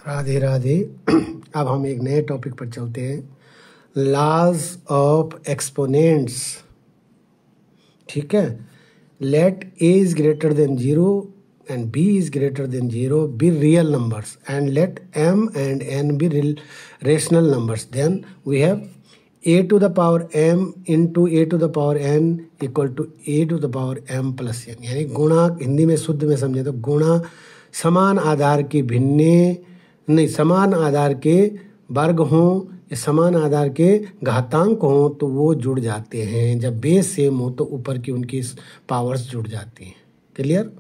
राधे राधे। अब हम एक नए टॉपिक पर चलते हैं, लॉज ऑफ एक्सपोनेंट्स। ठीक है, let a is greater than 0 and b is greater than 0 be real numbers and let m and n be rational numbers, then we have a to the power m into a to the power n equal to a to the power m plus n। यानी गुणा, हिंदी में शुद्ध में समझे तो गुणा समान आधार के समान आधार के वर्ग हों या समान आधार के घातांक हों तो वो जुड़ जाते हैं। जब बेस सेम हो तो ऊपर की उनकी पावर्स जुड़ जाती हैं। क्लियर?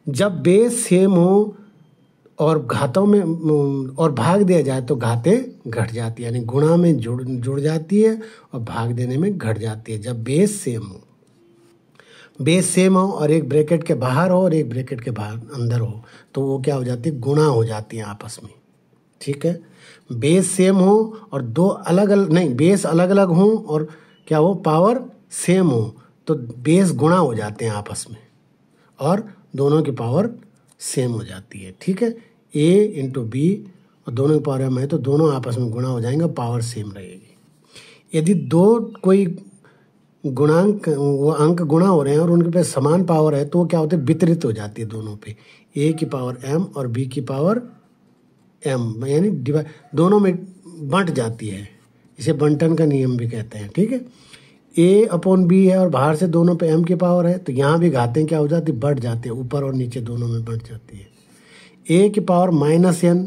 जब बेस सेम हो और घातों में और भाग दिया जाए तो घातें घट जाती है, यानी गुणा में जुड़ जाती है और भाग देने में घट जाती है। जब बेस सेम हो और एक ब्रैकेट के बाहर हो और एक ब्रैकेट के बाहर अंदर हो तो वो क्या हो जाती है, गुणा हो जाती है आपस में। ठीक है, बेस सेम हो और दो अलग अलग नहीं, बेस अलग अलग हो और क्या हो, पावर सेम हो तो बेस गुणा हो जाते हैं आपस में और दोनों की पावर सेम हो जाती है। ठीक है, a इंटू बी और दोनों की पावर m है तो दोनों आपस में गुणा हो जाएंगे, पावर सेम रहेगी। यदि दो कोई गुणांक वो अंक गुणा हो रहे हैं और उनके पे समान पावर है तो वो क्या होते हैं, वितरित हो जाती है दोनों पे, a की पावर m और b की पावर m, यानी दोनों में बंट जाती है। इसे बंटन का नियम भी कहते हैं। ठीक है, a अपॉन b है और बाहर से दोनों पे m की पावर है तो यहाँ भी घातें क्या हो जाती, बढ़ जाते हैं, ऊपर और नीचे दोनों में बढ़ जाती है। a की पावर माइनस n,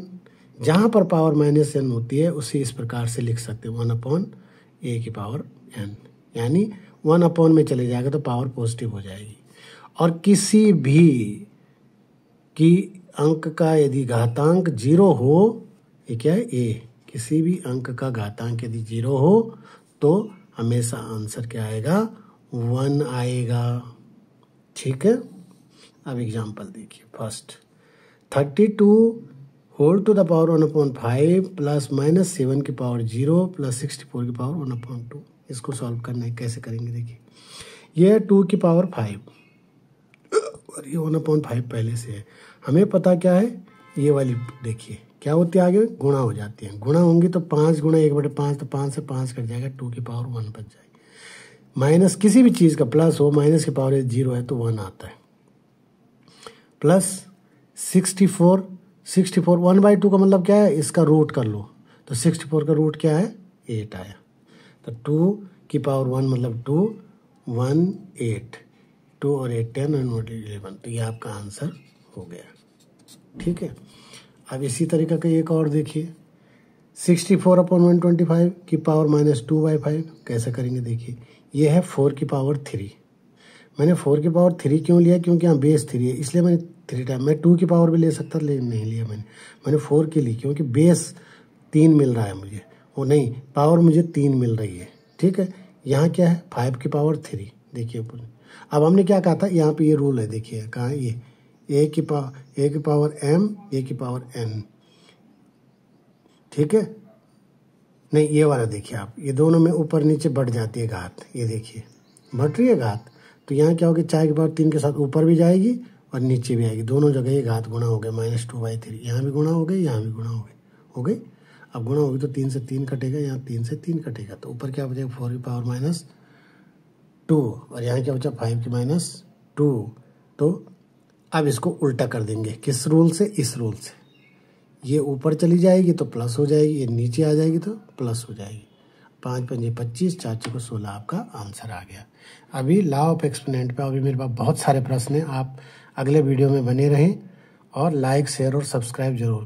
जहाँ पर पावर माइनस n होती है उसे इस प्रकार से लिख सकते हैं 1 अपॉन a की पावर n, यानी 1 अपॉन में चले जाएगा तो पावर पॉजिटिव हो जाएगी। और किसी भी की अंक का यदि घातांक 0 हो, ये क्या है, a, किसी भी अंक का घातांक यदि 0 हो तो हमेशा आंसर क्या आएगा, 1 आएगा। ठीक है, अब एग्जाम्पल देखिए। First 32 whole to the power 1/5 plus minus 7 की पावर 0 प्लस 64 की पावर 1/2। इसको सॉल्व करना है, कैसे करेंगे देखिए। ये है 2 की पावर 5 और ये 1/5 पहले से है। हमें पता क्या है, ये वाली देखिए क्या होती है, आगे गुणा हो जाती है। गुणा होंगी तो 5 गुणा 1/5 तो 5 से 5 कट जाएगा, 2 की पावर 1 बच जाएगी। माइनस किसी भी चीज़ का प्लस हो, माइनस की पावर 0 है तो 1 आता है। प्लस 64 1/2 का मतलब क्या है, इसका रूट कर लो तो 64 का रूट क्या है, 8 आया। तो 2 की पावर 1 मतलब 2 1 8, 2 और 8 10 और 11, तो ये आपका आंसर हो गया। ठीक है, अब इसी तरीके का एक और देखिए। 64 अपॉन 125 की पावर -2/5 कैसे करेंगे देखिए। ये है 4 की पावर 3। मैंने 4 की पावर 3 क्यों लिया, क्योंकि यहाँ बेस 3 है इसलिए मैंने 3 टाइम। मैं 2 की पावर भी ले सकता लेकिन नहीं लिया मैंने 4 की ली क्योंकि बेस 3 मिल रहा है मुझे, वो नहीं पावर मुझे 3 मिल रही है। ठीक है, यहाँ क्या है 5 की पावर 3 देखिए। अब हमने क्या कहा था, यहाँ पे ये रूल है देखिए, कहाँ ये a की पावर m, a की पावर n। ठीक है, नहीं ये वाला देखिए आप, ये दोनों में ऊपर नीचे बढ़ जाती है घात, ये देखिए बढ़ रही है घात। तो यहाँ क्या होगी, 4 की पावर 3 के साथ ऊपर भी जाएगी और नीचे भी आएगी, दोनों जगह ये घात गुणा हो गए, -2/3। यहाँ भी गुणा हो गई, यहाँ भी गुणा हो गई। अब गुणा होगी तो 3 से 3 कटेगा, यहाँ 3 से 3 कटेगा तो ऊपर क्या बचेगा, 4 की पावर -2 और यहाँ क्या बचा 5 की -2। तो अब इसको उल्टा कर देंगे, किस रूल से, इस रूल से। ये ऊपर चली जाएगी तो प्लस हो जाएगी, ये नीचे आ जाएगी तो प्लस हो जाएगी। 5 5 25, 4 6 16 आपका आंसर आ गया। अभी लॉ ऑफ एक्सपोनेंट पे अभी मेरे पास बहुत सारे प्रश्न हैं, आप अगले वीडियो में बने रहें और लाइक शेयर और सब्सक्राइब जरूर